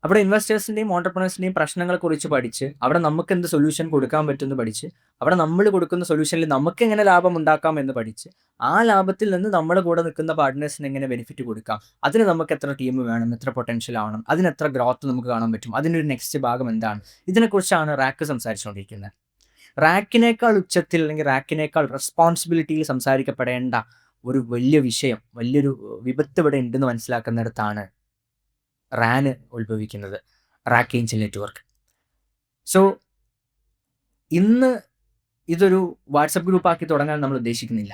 അവിടെ ഇൻവെസ്റ്റേഴ്സിൻ്റെയും ഓൺടർപ്രണേഴ്സിൻ്റെയും പ്രശ്നങ്ങളെക്കുറിച്ച് പഠിച്ച് അവിടെ നമുക്ക് എന്ത് സൊല്യൂഷൻ കൊടുക്കാൻ പറ്റുമെന്ന് പഠിച്ച് അവിടെ നമ്മൾ കൊടുക്കുന്ന സൊല്യൂഷനിൽ നമുക്ക് എങ്ങനെ ലാഭം ഉണ്ടാക്കാം എന്ന് പഠിച്ച് ആ ലാഭത്തിൽ നിന്ന് നമ്മുടെ കൂടെ നിൽക്കുന്ന പാർട്ട്നേഴ്സിന് എങ്ങനെ ബെനിഫിറ്റ് കൊടുക്കാം, അതിന് നമുക്ക് എത്ര ടീം വേണം, എത്ര പൊട്ടൻഷ്യൽ ആവണം, അതിന് എത്ര ഗ്രോത്ത് നമുക്ക് കാണാൻ പറ്റും, അതിനൊരു നെക്സ്റ്റ് ഭാഗം എന്താണ്, ഇതിനെക്കുറിച്ചാണ് റാക്ക് സംസാരിച്ചുകൊണ്ടിരിക്കുന്നത്. റാക്കിനേക്കാൾ ഉച്ചത്തിൽ അല്ലെങ്കിൽ റാക്കിനേക്കാൾ റെസ്പോൺസിബിലിറ്റിയിൽ സംസാരിക്കപ്പെടേണ്ട ഒരു വലിയ വിഷയം, വലിയൊരു വിപത്ത് ഇവിടെ ഉണ്ടെന്ന് മനസ്സിലാക്കുന്നിടത്താണ് റാന് ഉത്ഭവിക്കുന്നത്, റാക്ക് ഏഞ്ചൽ നെറ്റ്വർക്ക്. സോ ഇന്ന് ഇതൊരു വാട്സപ്പ് ഗ്രൂപ്പാക്കി തുടങ്ങാൻ നമ്മൾ ഉദ്ദേശിക്കുന്നില്ല.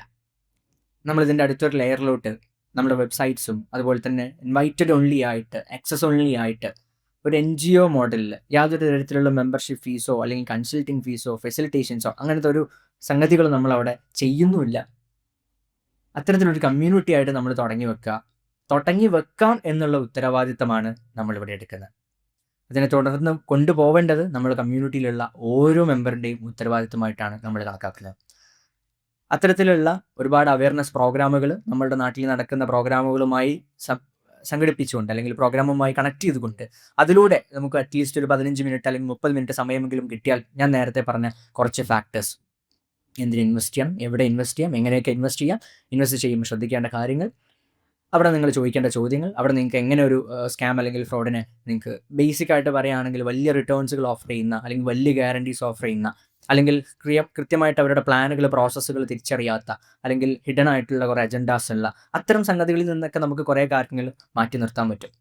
നമ്മളിതിൻ്റെ അടുത്തൊരു ലെയറിലോട്ട് നമ്മുടെ വെബ്സൈറ്റ്സും അതുപോലെ തന്നെ ഇൻവൈറ്റഡ് ഓൺലി ആയിട്ട്, ആക്സസ് ഓൺലി ആയിട്ട് ഒരു NGO മോഡലിൽ യാതൊരു തരത്തിലുള്ള മെമ്പർഷിപ്പ് ഫീസോ അല്ലെങ്കിൽ കൺസൾട്ടിങ് ഫീസോ ഫെസിലിറ്റേഷൻസോ അങ്ങനത്തെ ഒരു സംഗതികൾ നമ്മളവിടെ ചെയ്യുന്നുമില്ല. അത്തരത്തിലൊരു കമ്മ്യൂണിറ്റി ആയിട്ട് നമ്മൾ തുടങ്ങി വെക്കാം എന്നുള്ള ഉത്തരവാദിത്തമാണ് നമ്മളിവിടെ എടുക്കുന്നത്. അതിനെ തുടർന്ന് കൊണ്ടുപോവേണ്ടത് നമ്മുടെ കമ്മ്യൂണിറ്റിയിലുള്ള ഓരോ മെമ്പറിൻ്റെയും ഉത്തരവാദിത്തമായിട്ടാണ് നമ്മൾ കണക്കാക്കുന്നത്. അത്തരത്തിലുള്ള ഒരുപാട് അവയർനെസ് പ്രോഗ്രാമുകൾ നമ്മളുടെ നാട്ടിൽ നടക്കുന്ന പ്രോഗ്രാമുകളുമായി സംഘടിപ്പിച്ചുകൊണ്ട് അല്ലെങ്കിൽ പ്രോഗ്രാമുമായി കണക്ട് ചെയ്തുകൊണ്ട് അതിലൂടെ നമുക്ക് അറ്റ്ലീസ്റ്റ് ഒരു 15 മിനിറ്റ് അല്ലെങ്കിൽ 30 മിനിറ്റ് സമയമെങ്കിലും കിട്ടിയാൽ ഞാൻ നേരത്തെ പറഞ്ഞ കുറച്ച് ഫാക്ടേഴ്സ്, എന്തിന് ഇൻവെസ്റ്റ് ചെയ്യാം, എവിടെ ഇൻവെസ്റ്റ് ചെയ്യാം, എങ്ങനെയൊക്കെ ഇൻവെസ്റ്റ് ചെയ്യാം, ഇൻവെസ്റ്റ് ചെയ്യുമ്പോൾ ശ്രദ്ധിക്കേണ്ട കാര്യങ്ങൾ, അവിടെ നിങ്ങൾ ചോദിക്കേണ്ട ചോദ്യങ്ങൾ, അവിടെ നിങ്ങൾക്ക് എങ്ങനെ ഒരു സ്കാം അല്ലെങ്കിൽ ഫ്രോഡിനെ നിങ്ങൾക്ക് ബേസിക് ആയിട്ട് പറയുകയാണെങ്കിൽ വലിയ റിട്ടേൺസുകൾ ഓഫർ ചെയ്യുന്ന അല്ലെങ്കിൽ വലിയ ഗ്യാരണ്ടീസ് ഓഫർ ചെയ്യുന്ന അല്ലെങ്കിൽ കൃത്യമായിട്ട് അവരുടെ പ്ലാനുകൾ പ്രോസസ്സുകൾ തിരിച്ചറിയാത്ത അല്ലെങ്കിൽ ഹിഡൻ ആയിട്ടുള്ള കുറേ അജണ്ടാസ് ഉള്ള അത്തരം സംഗതികളിൽ നിന്നൊക്കെ നമുക്ക് കുറേ കാര്യങ്ങൾ മാറ്റി നിർത്താൻ പറ്റും.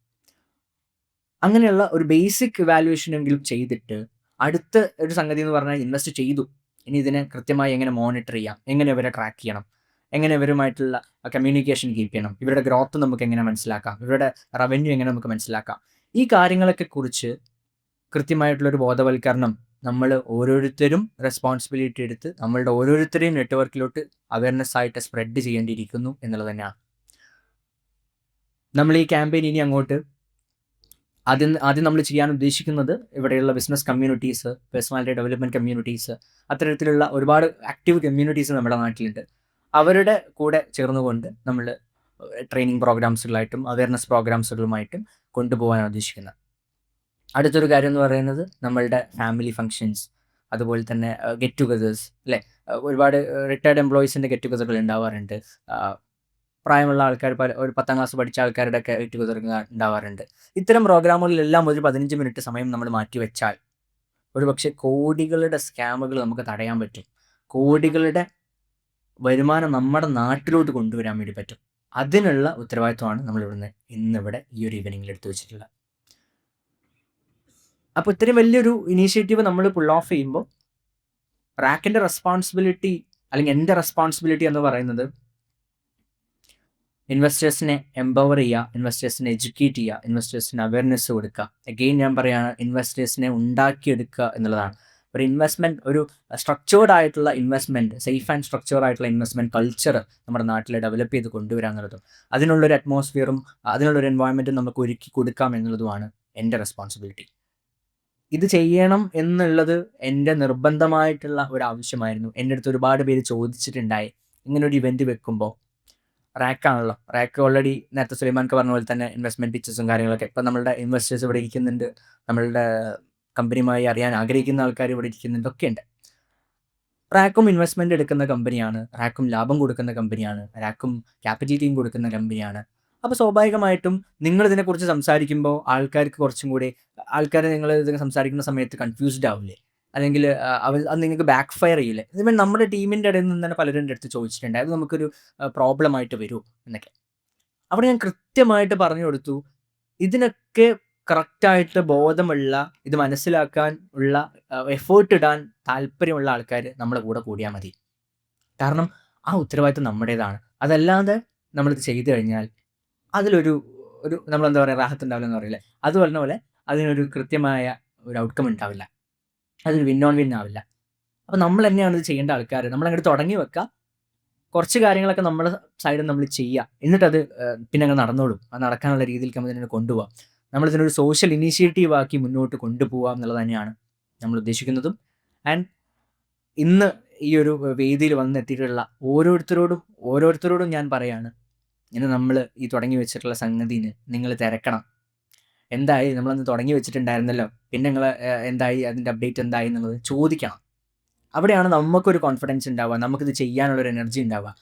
അങ്ങനെയുള്ള ഒരു ബേസിക് വാല്യുവേഷൻ എങ്കിലും ചെയ്തിട്ട് അടുത്ത ഒരു സംഗതി എന്ന് പറഞ്ഞാൽ ഇൻവെസ്റ്റ് ചെയ്തു, ഇനി ഇതിനെ കൃത്യമായി എങ്ങനെ മോണിറ്റർ ചെയ്യാം, എങ്ങനെ ഇവരെ ട്രാക്ക് ചെയ്യണം, എങ്ങനെ ഇവരുമായിട്ടുള്ള കമ്മ്യൂണിക്കേഷൻ കീപ്പ് ചെയ്യണം, ഇവരുടെ ഗ്രോത്ത് നമുക്ക് എങ്ങനെ മനസ്സിലാക്കാം, ഇവരുടെ റവന്യൂ എങ്ങനെ നമുക്ക് മനസ്സിലാക്കാം, ഈ കാര്യങ്ങളൊക്കെ കുറിച്ച് കൃത്യമായിട്ടുള്ളൊരു ബോധവൽക്കരണം നമ്മൾ ഓരോരുത്തരും റെസ്പോൺസിബിലിറ്റി എടുത്ത് നമ്മളുടെ ഓരോരുത്തരെയും നെറ്റ്വർക്കിലോട്ട് അവയർനെസ് ആയിട്ട് സ്പ്രെഡ് ചെയ്യേണ്ടിയിരിക്കുന്നു എന്നുള്ളത് തന്നെയാണ്. നമ്മൾ ഈ ക്യാമ്പയിൻ ഇനി അങ്ങോട്ട് ആദ്യം നമ്മൾ ചെയ്യാൻ ഉദ്ദേശിക്കുന്നത് ഇവിടെയുള്ള business communities, personality development communities, അത്തരത്തിലുള്ള ഒരുപാട് ആക്റ്റീവ് കമ്മ്യൂണിറ്റീസ് നമ്മുടെ നാട്ടിലുണ്ട്. അവരുടെ കൂടെ ചേർന്നുകൊണ്ട് നമ്മൾ ട്രെയിനിങ് പ്രോഗ്രാംസുകളായിട്ടും അവയർനെസ് പ്രോഗ്രാംസുകളുമായിട്ടും കൊണ്ടുപോകാൻ ഉദ്ദേശിക്കുന്നത്. അടുത്തൊരു കാര്യം എന്ന് പറയുന്നത് നമ്മളുടെ ഫാമിലി ഫങ്ഷൻസ്, അതുപോലെ തന്നെ ഗെറ്റ് ടുഗദേഴ്സ് അല്ലേ. ഒരുപാട് റിട്ടയർഡ് എംപ്ലോയീസിൻ്റെ ഗെറ്റ് ടുഗദറുകൾ ഉണ്ടാവാറുണ്ട്. പ്രായമുള്ള ആൾക്കാർ, ഒരു 10ാം ക്ലാസ് പഠിച്ച ആൾക്കാരുടെ ഒക്കെ ഗെറ്റ് ടുഗദർ ഉണ്ടാവാറുണ്ട്. ഇത്തരം പ്രോഗ്രാമുകളിലെല്ലാം ഒരു 15 മിനിറ്റ് സമയം നമ്മൾ മാറ്റിവെച്ചാൽ ഒരുപക്ഷെ കോടികളുടെ സ്കാമുകൾ നമുക്ക് തടയാൻ പറ്റും. കോടികളുടെ വരുമാനം നമ്മുടെ നാട്ടിലോട്ട് കൊണ്ടുവരാൻ വേണ്ടി പറ്റും. അതിനുള്ള ഉത്തരവാദിത്വമാണ് ഇന്നിവിടെ ഈ ഒരു ഈവനിങ്ങിൽ എടുത്തു വെച്ചിട്ടുള്ളത്. അപ്പോൾ ഇത്രയും വലിയൊരു ഇനീഷ്യേറ്റീവ് നമ്മൾ പുൾ ഓഫ് ചെയ്യുമ്പോൾ റാക്കിൻ്റെ റെസ്പോൺസിബിലിറ്റി അല്ലെങ്കിൽ എൻ്റെ റെസ്പോൺസിബിലിറ്റി എന്ന് പറയുന്നത് ഇൻവെസ്റ്റേഴ്സിനെ എംപവർ ചെയ്യുക, ഇൻവെസ്റ്റേഴ്സിനെ എഡ്യൂക്കേറ്റ് ചെയ്യുക, ഇൻവെസ്റ്റേഴ്സിന് അവയർനെസ് കൊടുക്കുക. അഗെയിൻ ഞാൻ പറയുകയാണ്, ഇൻവെസ്റ്റേഴ്സിനെ ഉണ്ടാക്കിയെടുക്കുക എന്നുള്ളതാണ്. ഒരു ഇൻവെസ്റ്റ്മെൻറ്റ്, ഒരു സ്ട്രക്ചേർഡ് ആയിട്ടുള്ള ഇൻവെസ്റ്റ്മെൻറ്റ്, സേഫ് ആൻഡ് സ്ട്രക്ചേർഡ് ആയിട്ടുള്ള ഇൻവെസ്റ്റ്മെൻറ്റ് കൾച്ചർ നമ്മുടെ നാട്ടിൽ ഡെവലപ്പ് ചെയ്ത് കൊണ്ടുവരിക എന്നുള്ളതും അതിനുള്ളൊരു അറ്റ്മോസ്ഫിയറും അതിനുള്ളൊരു എൻവയോൺമെൻറ്റും നമുക്ക് ഒരുക്കി കൊടുക്കാം എന്നുള്ളതുമാണ് എൻ്റെ റെസ്പോൺസിബിലിറ്റി. ഇത് ചെയ്യണം എന്നുള്ളത് എൻ്റെ നിർബന്ധമായിട്ടുള്ള ഒരു ആവശ്യമായിരുന്നു. എൻ്റെ അടുത്ത് ഒരുപാട് പേര് ചോദിച്ചിട്ടുണ്ടായി, ഇങ്ങനൊരു ഇവൻറ്റ് വെക്കുമ്പോൾ റാക്കാണല്ലോ, റാക്ക് ഓൾറെഡി നേരത്തെ സുലൈമാൻക്ക് പറഞ്ഞ പോലെ തന്നെ ഇൻവെസ്റ്റ്മെൻറ്റ് പിക്ചേഴ്സും കാര്യങ്ങളൊക്കെ ഇപ്പം നമ്മളുടെ ഇൻവെസ്റ്റേഴ്സ് ഇവിടെ ഇരിക്കുന്നുണ്ട്, നമ്മളുടെ കമ്പനിയുമായി അറിയാൻ ആഗ്രഹിക്കുന്ന ആൾക്കാർ ഇവിടെ ഇരിക്കുന്നുണ്ട്, ഒക്കെ ഉണ്ട്. റാക്കും ഇൻവെസ്റ്റ്മെൻറ്റ് എടുക്കുന്ന കമ്പനിയാണ്, റാക്കും ലാഭം കൊടുക്കുന്ന കമ്പനിയാണ്, റാക്കും ക്യാപിറ്റൽ ഗെയിൻ കൊടുക്കുന്ന കമ്പനിയാണ്. അപ്പോൾ സ്വാഭാവികമായിട്ടും നിങ്ങളിതിനെക്കുറിച്ച് സംസാരിക്കുമ്പോൾ ആൾക്കാർ നിങ്ങൾ ഇത് സംസാരിക്കുന്ന സമയത്ത് കൺഫ്യൂസ്ഡ് ആവില്ലേ, അല്ലെങ്കിൽ അത് നിങ്ങൾക്ക് ബാക്ക് ഫയർ ചെയ്യില്ലേ? ഇവൻ നമ്മുടെ ടീമിൻ്റെ ഇടയിൽ നിന്ന് തന്നെ പലരും എൻ്റെ അടുത്ത് ചോദിച്ചിട്ടുണ്ട്, അത് നമുക്കൊരു പ്രോബ്ലമായിട്ട് വരൂ എന്നൊക്കെ. അവിടെ ഞാൻ കൃത്യമായിട്ട് പറഞ്ഞു കൊടുത്തു, ഇതിനൊക്കെ കറക്റ്റായിട്ട് ബോധമുള്ള, ഇത് മനസ്സിലാക്കാൻ ഉള്ള എഫേർട്ട് ഇടാൻ താല്പര്യമുള്ള ആൾക്കാർ നമ്മുടെ കൂടെ കൂടിയാൽ മതി. കാരണം ആ ഉത്തരവാദിത്വം നമ്മുടേതാണ്. അതല്ലാതെ നമ്മളിത് ചെയ്തു കഴിഞ്ഞാൽ അതിലൊരു നമ്മളെന്താ പറയുക, റാഹത്തുണ്ടാവില്ല എന്ന് പറയില്ലേ, അത് പറഞ്ഞ പോലെ അതിനൊരു കൃത്യമായ ഒരു ഔട്ട്കം ഉണ്ടാവില്ല, അതൊരു വിൻ ഓൺ വിൻ ആവില്ല. അപ്പോൾ നമ്മൾ തന്നെയാണ് ഇത് ചെയ്യേണ്ട ആൾക്കാർ. നമ്മളങ്ങോട്ട് തുടങ്ങി വെക്കുക, കുറച്ച് കാര്യങ്ങളൊക്കെ നമ്മുടെ സൈഡിൽ നമ്മൾ ചെയ്യുക, എന്നിട്ടത് പിന്നെ അങ്ങ് നടന്നോളും. അത് നടക്കാനുള്ള രീതിയിലേക്ക് നമ്മൾ ഇതിനെ കൊണ്ടുപോകാം. നമ്മളിതിനൊരു സോഷ്യൽ ഇനീഷ്യേറ്റീവ് ആക്കി മുന്നോട്ട് കൊണ്ടുപോകാം എന്നുള്ളത് തന്നെയാണ് നമ്മൾ ഉദ്ദേശിക്കുന്നതും. ആൻഡ് ഇന്ന് ഈ ഒരു വേദിയിൽ വന്നെത്തിയിട്ടുള്ള ഓരോരുത്തരോടും ഞാൻ പറയാണ്, ഇന്ന് നമ്മൾ ഈ തുടങ്ങി വെച്ചിട്ടുള്ള സംഗതിന് നിങ്ങൾ തിരക്കണം. എന്തായി, നമ്മളന്ന് തുടങ്ങി വെച്ചിട്ടുണ്ടായിരുന്നല്ലോ, പിന്നെ നിങ്ങൾ എന്തായി, അതിൻ്റെ അപ്ഡേറ്റ് എന്തായി എന്നുള്ളത് ചോദിക്കണം. അവിടെയാണ് നമുക്കൊരു കോൺഫിഡൻസ് ഉണ്ടാവുക, നമുക്കിത് ചെയ്യാനുള്ളൊരു എനർജി ഉണ്ടാവുക,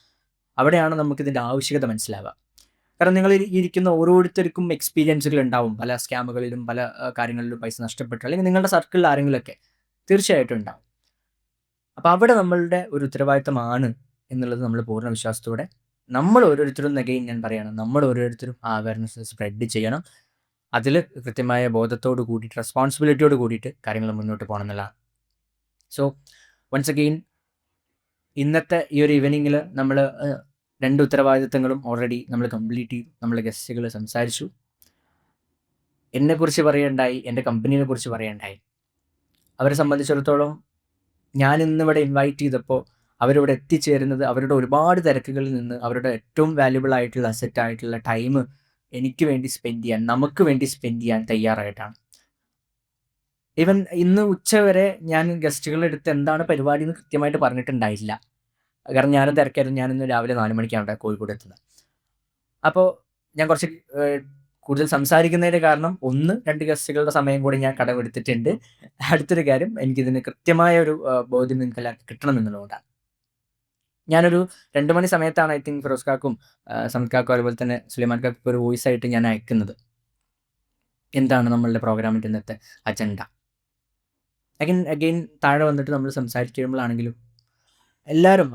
അവിടെയാണ് നമുക്കിതിൻ്റെ ആവശ്യകത മനസ്സിലാവുക. കാരണം നിങ്ങൾ ഇരിക്കുന്ന ഓരോരുത്തർക്കും എക്സ്പീരിയൻസുകൾ ഉണ്ടാവും, പല സ്കാമുകളിലും പല കാര്യങ്ങളിലും പൈസ നഷ്ടപ്പെട്ടു, അല്ലെങ്കിൽ നിങ്ങളുടെ സർക്കിളിൽ ആരെങ്കിലുമൊക്കെ തീർച്ചയായിട്ടും ഉണ്ടാവും. അപ്പോൾ അവിടെ നമ്മളുടെ ഒരു ഉത്തരവാദിത്തമാണ് എന്നുള്ളത് നമ്മൾ പൂർണ്ണ വിശ്വാസത്തോടെ നമ്മൾ ഓരോരുത്തരും, അഗെയിൻ ഞാൻ പറയുകയാണ്, നമ്മൾ ഓരോരുത്തരും ആ അവയർനെസ് സ്പ്രെഡ് ചെയ്യണം. അതിൽ കൃത്യമായ ബോധത്തോട് കൂടിയിട്ട്, റെസ്പോൺസിബിലിറ്റിയോട് കൂടിയിട്ട് കാര്യങ്ങൾ മുന്നോട്ട് പോകണം എന്നുള്ളതാണ്. സോ വൺസ് അഗെയിൻ ഇന്നത്തെ ഈ ഒരു ഈവനിങ്ങിൽ നമ്മൾ 2 ഉത്തരവാദിത്തങ്ങളും ഓൾറെഡി നമ്മൾ കംപ്ലീറ്റ് ചെയ്തു. നമ്മൾ ഗസ്റ്റുകൾ സംസാരിച്ചു, എന്നെക്കുറിച്ച് പറയുകയുണ്ടായി, എൻ്റെ കമ്പനീനെ കുറിച്ച് പറയുകയുണ്ടായി. അവരെ സംബന്ധിച്ചിടത്തോളം ഞാൻ ഇന്നിവിടെ ഇൻവൈറ്റ് ചെയ്തപ്പോൾ അവരിവിടെ എത്തിച്ചേരുന്നത് അവരുടെ ഒരുപാട് തിരക്കുകളിൽ നിന്ന് അവരുടെ ഏറ്റവും വാല്യുബിൾ ആയിട്ടുള്ള അസറ്റായിട്ടുള്ള ടൈം എനിക്ക് വേണ്ടി സ്പെൻഡ് ചെയ്യാൻ, നമുക്ക് വേണ്ടി സ്പെൻഡ് ചെയ്യാൻ തയ്യാറായിട്ടാണ്. ഈവൻ ഇന്ന് ഉച്ചവരെ ഞാൻ ഗസ്റ്റുകളുടെ അടുത്ത് എന്താണ് പരിപാടി എന്ന് കൃത്യമായിട്ട് പറഞ്ഞിട്ടുണ്ടായില്ല. കാരണം ഞാനും തിരക്കായിരുന്നു. ഞാനിന്ന് രാവിലെ 4 മണിക്കാണ് അവിടെ കോഴിക്കോട് എത്തുന്നത്. അപ്പോൾ ഞാൻ കുറച്ച് കൂടുതൽ സംസാരിക്കുന്നതിന്റെ കാരണം 1, 2 ഗസ്റ്റുകളുടെ സമയം കൂടി ഞാൻ കടമെടുത്തിട്ടുണ്ട്. അടുത്തൊരു കാര്യം, എനിക്കിതിന് കൃത്യമായ ഒരു ബോധ്യം നിങ്ങൾക്ക് എല്ലാവർക്കും കിട്ടണം എന്നുള്ളതുകൊണ്ടാണ്. ഞാനൊരു 2 മണി സമയത്താണ് ഐ തിങ്ക് ഫിറോസ് കാക്കും സമദ് കാക്കും അതുപോലെ തന്നെ സുലൈമാൻ കാക്കും ഒരു വോയിസ് ആയിട്ട് ഞാൻ അയക്കുന്നത്. എന്താണ് നമ്മളുടെ പ്രോഗ്രാമിൻ്റെ ഇന്നത്തെ അജണ്ട. അഗൈൻ താഴെ വന്നിട്ട് നമ്മൾ സംസാരിച്ച് കഴിയുമ്പോഴാണെങ്കിലും എല്ലാവരും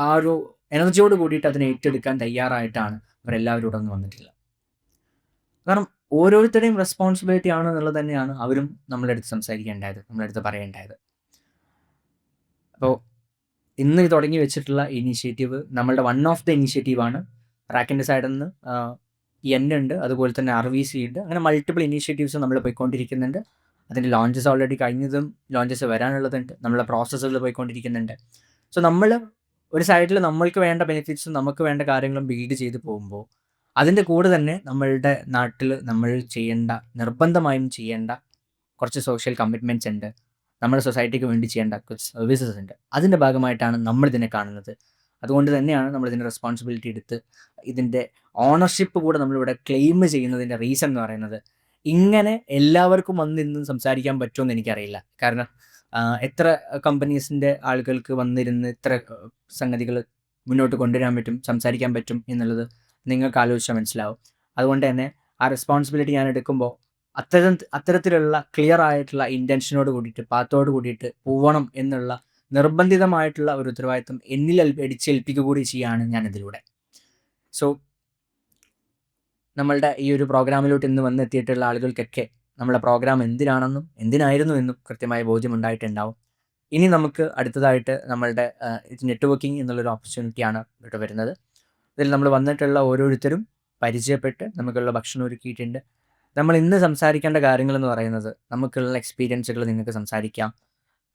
ആ ഒരു എനർജിയോട് കൂടിയിട്ട് അതിനെ ഏറ്റെടുക്കാൻ തയ്യാറായിട്ടാണ് അവരെല്ലാവരും ഇവിടെ നിന്ന് വന്നിട്ടുള്ളത്. കാരണം ഓരോരുത്തരുടെയും റെസ്പോൺസിബിലിറ്റി ആണ് എന്നുള്ളത് തന്നെയാണ് അവരും നമ്മളെ അടുത്ത് സംസാരിക്കേണ്ടായത്, നമ്മളെ അടുത്ത് പറയേണ്ടായത്. അപ്പോൾ ഇന്ന് തുടങ്ങി വെച്ചിട്ടുള്ള ഇനീഷ്യേറ്റീവ് നമ്മളുടെ വൺ ഓഫ് ദ ഇനീഷ്യേറ്റീവാണ്. റാക്കിൻ്റെ സൈഡിൽ നിന്ന് ഉണ്ട്, അതുപോലെ തന്നെ RVC ഉണ്ട്. അങ്ങനെ മൾട്ടിപ്പിൾ ഇനീഷ്യേറ്റീവ്സ് നമ്മൾ പോയിക്കൊണ്ടിരിക്കുന്നുണ്ട്. അതിൻ്റെ ലോഞ്ചസ് ഓൾറെഡി കഴിഞ്ഞതും ലോഞ്ചസ് വരാനുള്ളതുണ്ട്. നമ്മളെ പ്രോസസ്സുകൾ പോയിക്കൊണ്ടിരിക്കുന്നുണ്ട്. സോ നമ്മൾ ഒരു സൈഡിൽ നമ്മൾക്ക് വേണ്ട ബെനിഫിറ്റ്സും നമുക്ക് വേണ്ട കാര്യങ്ങളും ബിൽഡ് ചെയ്ത് പോകുമ്പോൾ അതിൻ്റെ കൂടെ തന്നെ നമ്മളുടെ നാട്ടിൽ നമ്മൾ നിർബന്ധമായും ചെയ്യേണ്ട കുറച്ച് സോഷ്യൽ കമ്മിറ്റ്മെൻറ്റ്സ് ഉണ്ട്. നമ്മുടെ സൊസൈറ്റിക്ക് വേണ്ടി ചെയ്യേണ്ട കുറച്ച് സർവീസസ് ഉണ്ട്. അതിൻ്റെ ഭാഗമായിട്ടാണ് നമ്മളിതിനെ കാണുന്നത്. അതുകൊണ്ട് തന്നെയാണ് നമ്മളിതിൻ്റെ റെസ്പോൺസിബിലിറ്റി എടുത്ത് ഇതിൻ്റെ ഓണർഷിപ്പ് കൂടെ നമ്മളിവിടെ ക്ലെയിം ചെയ്യുന്നതിൻ്റെ റീസൺ എന്ന് പറയുന്നത്, ഇങ്ങനെ എല്ലാവർക്കും വന്നിരുന്ന് സംസാരിക്കാൻ പറ്റുമെന്ന് എനിക്കറിയില്ല. കാരണം എത്ര കമ്പനീസിൻ്റെ ആളുകൾക്ക് വന്നിരുന്ന് ഇത്ര സംഗതികൾ മുന്നോട്ട് കൊണ്ടുവരാൻ പറ്റും, സംസാരിക്കാൻ പറ്റും എന്നുള്ളത് നിങ്ങൾക്ക് ആലോചിച്ചാൽ മനസ്സിലാവും. അതുകൊണ്ട് തന്നെ ആ റെസ്പോൺസിബിലിറ്റി ഞാൻ എടുക്കുമ്പോൾ അത്തരത്തിലുള്ള ക്ലിയർ ആയിട്ടുള്ള ഇൻറ്റൻഷനോട് കൂടിയിട്ട് പാത്തോട് കൂടിയിട്ട് പോവണം എന്നുള്ള നിർബന്ധിതമായിട്ടുള്ള ഒരു ഉത്തരവാദിത്വം എന്നിൽ അടിച്ചേൽപ്പിക്കുക കൂടി ചെയ്യുകയാണ് ഞാനിതിലൂടെ. സോ നമ്മളുടെ ഈ ഒരു പ്രോഗ്രാമിലോട്ട് ഇന്ന് വന്നെത്തിയിട്ടുള്ള ആളുകൾക്കൊക്കെ നമ്മളെ പ്രോഗ്രാം എന്തിനാണെന്നും എന്തിനായിരുന്നു എന്നും കൃത്യമായ ബോധ്യമുണ്ടായിട്ടുണ്ടാവും. ഇനി നമുക്ക് അടുത്തതായിട്ട് നമ്മളുടെ നെറ്റ്വർക്കിംഗ് എന്നുള്ളൊരു ഓപ്പർച്യൂണിറ്റിയാണ് ഇവിടെ വരുന്നത്. ഇതിൽ നമ്മൾ വന്നിട്ടുള്ള ഓരോരുത്തരും പരിചയപ്പെട്ട് നമുക്കുള്ള ഭക്ഷണം ഒരുക്കിയിട്ടുണ്ട്. നമ്മൾ ഇന്ന് സംസാരിക്കേണ്ട കാര്യങ്ങളെന്ന് പറയുന്നത്, നമുക്കുള്ള എക്സ്പീരിയൻസുകൾ നിങ്ങൾക്ക് സംസാരിക്കാം,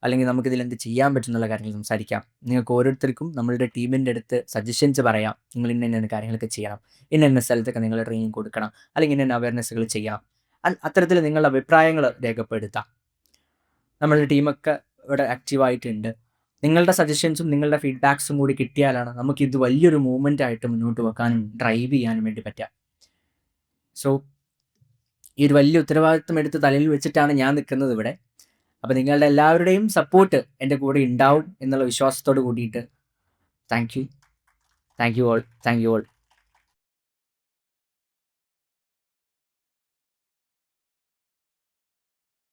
അല്ലെങ്കിൽ നമുക്കിതിൽ എന്ത് ചെയ്യാൻ പറ്റുന്നുള്ള കാര്യങ്ങൾ സംസാരിക്കാം. നിങ്ങൾക്ക് ഓരോരുത്തർക്കും നമ്മളുടെ ടീമിൻ്റെ അടുത്ത് സജഷൻസ് പറയാം. നിങ്ങൾ ഇന്ന കാര്യങ്ങളൊക്കെ ചെയ്യണം, ഇന്ന സ്ഥലത്തൊക്കെ നിങ്ങൾ ട്രെയിനിങ് കൊടുക്കണം, അല്ലെങ്കിൽ ഇന്ന അവയർനെസ്സുകൾ ചെയ്യാം. അത്തരത്തിൽ നിങ്ങളുടെ അഭിപ്രായങ്ങൾ രേഖപ്പെടുത്താം. നമ്മളുടെ ടീമൊക്കെ ഇവിടെ ആക്റ്റീവായിട്ടുണ്ട്. നിങ്ങളുടെ സജഷൻസും നിങ്ങളുടെ ഫീഡ്ബാക്സും കൂടി കിട്ടിയാലാണ് നമുക്കിത് വലിയൊരു മൂവ്മെൻ്റ് ആയിട്ട് മുന്നോട്ട് വെക്കാനും ഡ്രൈവ് ചെയ്യാനും വേണ്ടി പറ്റുക. സോ ഈ ഒരു വലിയ ഉത്തരവാദിത്വം എടുത്ത് തലയിൽ വെച്ചിട്ടാണ് ഞാൻ നിൽക്കുന്നത് ഇവിടെ. അപ്പോൾ നിങ്ങളുടെ എല്ലാവരുടെയും സപ്പോർട്ട് എൻ്റെ കൂടെ ഉണ്ടാവും എന്നുള്ള വിശ്വാസത്തോട് കൂടിയിട്ട് താങ്ക് യു ഓൾ.